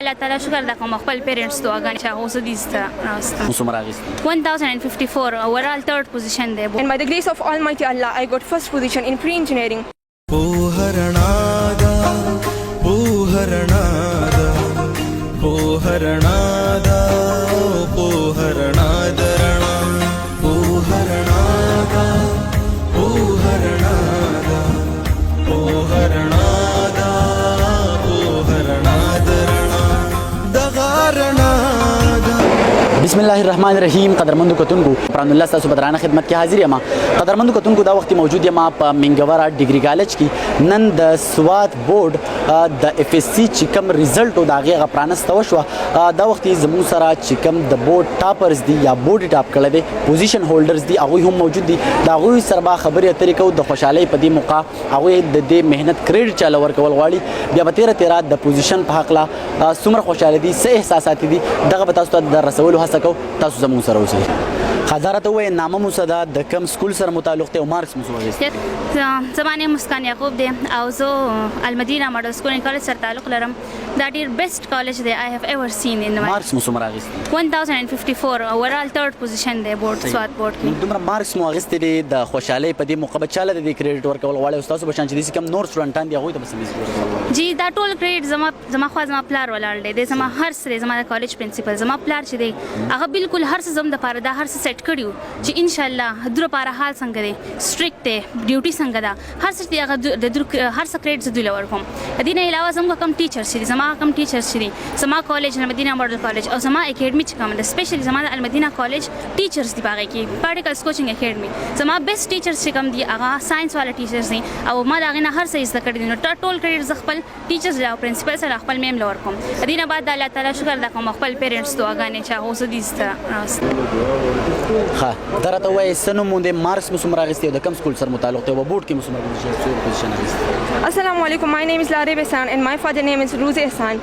الله تعالی شکر دا کوم خپل پیرنټس دعاګانې چې هغه اوس دې زده څومره اخیستي 1054 overall third position دی And by the grace of Almighty Allah, I got first position in pre-engineering. ಪೋಹರಣಾದ ಪೋಹರಣಾದ ಪೋಹರಣಾದ ಪೋಹರಣಾದರಣ ಪೋಹರಣಾದ ಪೋಹರಣಾದ ಪೋಹರಣಾದ ಪೋಹರಣಾದರಣ ದಗಾರಣಾದ بسم الله الرحمن الرحیم. قدرمنو کتونکو پران الله تاسو بدرانه خدمت کې حاضر یم. قدرمنو کتونکو دا وخت موجود یم په منګورا ډیګری کالج کې. نن د سوات بورډ د اف اس سی چې کوم ریزلټ او دا غیغه پرانسته وشو. دا وخت زموږ سره چې کوم د بورډ ټاپرز دي یا بورډ ټاپ کړل دي پوزیشن هولډرز دي هغه هم موجود دي. دا غوي سره خبرې اترې کو د خوشحالي په دې موقع هغه د دې مهنت کریډټ چاله ورکول غواړي. بیا به 13 د پوزیشن په حق لا څومره خوشاله دي څه احساسات دي دغه به تاسو ته در رسولو هڅه کو. تاسو زموږ سره اوسئ. حضرت وې نامه موسدا د کم سکول سره متعلق ته او مارکس مو وایي. زمانه مسکان یعقوب دی او زه المدینه ماډل سکول ان کالج سره تعلق لرم. دا ډیر بیسټ کالج دی I have ever seen in my مارکس مو څومره اخیستي 1054 overall third position دی بورډ سوات بورډ کې. دومره مارکس مو اخیستي دي د خوشحالي په دې موقع به چاله د کریډټ ورکول غواړي. استاد بشان چې دې کم نور سټوډنټان دي هغه ته بس جی دا ټول کریډ زما خو زما پلار ولاړ دی زما هر څه زما د کالج پرنسپل زما پلار چې دی هغه بالکل هر څه زم د پاره دا هر څه سیټ کړیو چې ان شاء الله در پاره حال څنګه دی سټریکټ دی ډیوټي څنګه دا هر څه دی هغه د هر څه کریډ زدل ورکوم. دینه علاوه زموږ کم ټیچرز دي زما کم ټیچرز دي زما کالج المدینه ماډل کالج او زما اکیډمي چې کوم د سپیشلی زما د المدینه کالج ټیچرز دی باغې کې پارټیکلز کوچینګ اکیډمي زما بیسټ ټیچرز چې کوم دي هغه ساينس والا ټیچرز دي او ما دا غنه هر څه زده کړی نو ټول کریډ ز خپل ټیچرز او پرنسپل سره خپل میم لور کوم. دینه بعد الله تعالی شکر دا کوم خپل پیرنټس دعاګانې چې هغه اوس دې زده ها درته وای سنو مونږ مارکس مو څومره اخیستي د کم سکول سره متعلق ته بورډ کې مو څومره پوزیشن اخیستي. Assalamu alaikum. My name is Larib Ehsan and my father name is Ruzi Ehsan.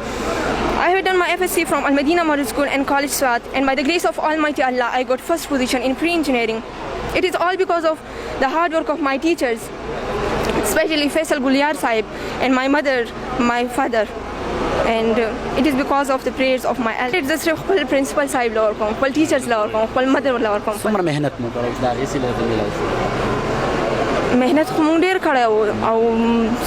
I have done my FSC from Al Madina Model School and College Swat, and by the grace of Almighty Allah, I got first position in pre-engineering. It is all because of the hard work of my teachers, especially Faisal Gulyar Sahib and my mother, my father. And it is because of the prayers of my elders. It's just خپل principal صاحب لور کوم خپل teachers لور کوم خپل mother لور کوم. څومره مهنت مو کړو دا غیسي له مهنت خو مونږ ډیر کړی او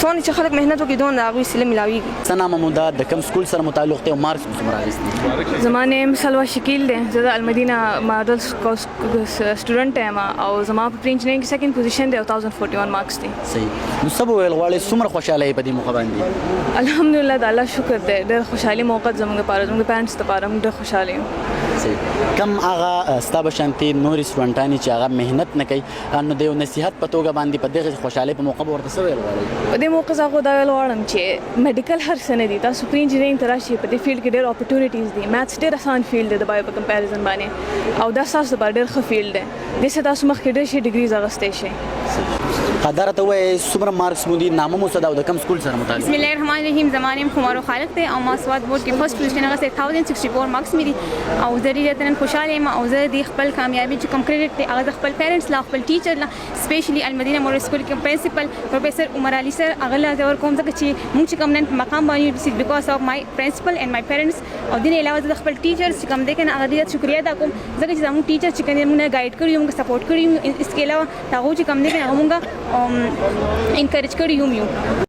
څونه چې خلک مهنت وکړي دونه د هغوی سیله میلاویږي. څه نامه مو دا د کم سکول سره متعلق ته او مارکس مو څومره اخیستي. زما نیم سلوا شکیل دی زه د المدینه ماډل سټوډنټ یم او زما په پری انجینرینګ کې سیکنډ پوزیشن دی او 1041 مارکس دی. صحیح. نو سبا ویل غواړي څومره خوشاله په دې موقع باندې. الحمدلله د الله شکر دی ډېر خوشحالي موقع زموږ لپاره زموږ پیرنټس لپاره موږ ډېر خوشاله یو. صحیح. کم هغه ستا بشانتي نور سټوډنټان چې هغه مهنت نه کوي نو د نصيحت په توګه باندې په دغه خوشاله په موقع ورته څه ویل غواړي. په دې موقع زه خو دا ویل غواړم چې میډیکل هر څه نه دي تاسو پری انجینرینګ ته راشئ په دې فیلډ کې ډېر اپورچونیټیز دي. میتھس ډېر اسان فیلډ دی د بایو په کمپیریزن باندې او دا ستاسو لپاره ډېر ښه فیلډ دی دې څه تاسو مخکې ډېر شي ډیګریز اخیستی شئ. قدرته وای څومره مارکس مو دي نامه مو صدا او د کم سکول سره متعلق. بسم الله الرحمن الرحیم. زمانه خمارو خالق ته او ما سواد بورډ کې فرست پوزیشن هغه 1064 مارکس مې دي او زه ډېر خوشاله یم او زه د خپل کامیابی چې کوم کریډټ دی هغه خپل پیرنټس لا خپل ټیچر لا سپیشلی المدینه ماډل سکول کې پرنسپل پروفیسر عمر علي سر هغه لا زور کوم ځکه چې موږ چې کوم نن مقام باندې بیکاز اف مای پرنسپل اینڈ مای پیرنټس او دین علاوه د خپل ټیچرز چې کوم دي کنه هغه دې شکریا ادا کوم ځکه چې زموږ ټیچر چې کنه موږ گایډ کړی موږ سپورټ کړی اس کے علاوه هغه چې کوم دي کنه موږ انکریج کړی یو